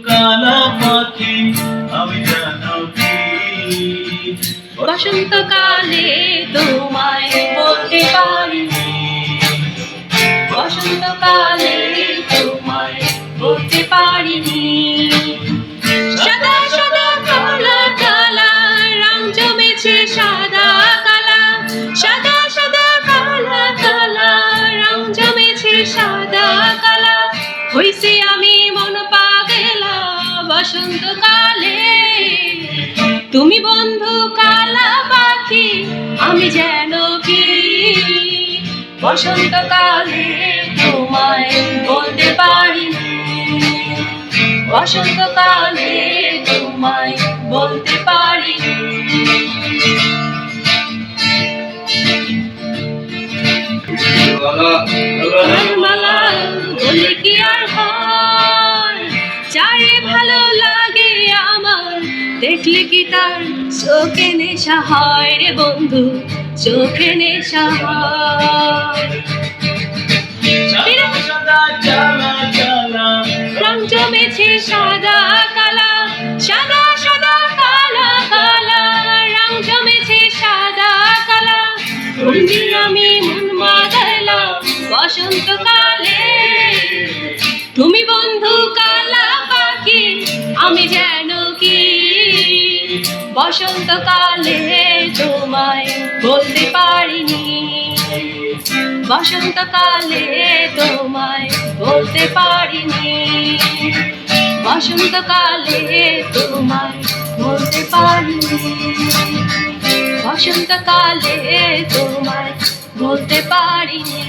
কালা পাখি আমি জানো কি বসন্তকালে তোমায় বলতে পারিনি, বসন্তকালে তোমায় বলতে পারিনি। সাদা সাদা কালা কালা রং জমেছে সাদা কালা, সাদা সাদা কালা কালা রং জমেছে সাদা কালা। হইছে আমি মন পাগলা বসন্তকালে, তুমি বন্ধু কালা পাখি আমি যেন কি। বসন্তকালে তোমায় বলতে পারিনি, বসন্তকালে তোমায় বলতে পারিনি। মালা বলে কি আর হয়, যারে ভালো লাগে আমার দেখলে কি তার চোখে নেশা হয় রে বন্ধু, চোখে নেশা হয়। সাদা কালা কালা রং জমেছে সাদা কালা, সাদা সাদা কালা কালা রং জমেছে সাদা কালা। বন্দি আমি মন মাতাইলা বসন্তকালে, তুমি বন্ধু কালা পাখি আমি যেন কি। বসন্তকালে তোমায় বলতে পারিনি, বসন্তকালে তোমায় বলতে পারিনি, বসন্তকালে তোমায় বলতে পারিনি, বসন্তকালে তোমায় বলতে পারিনি।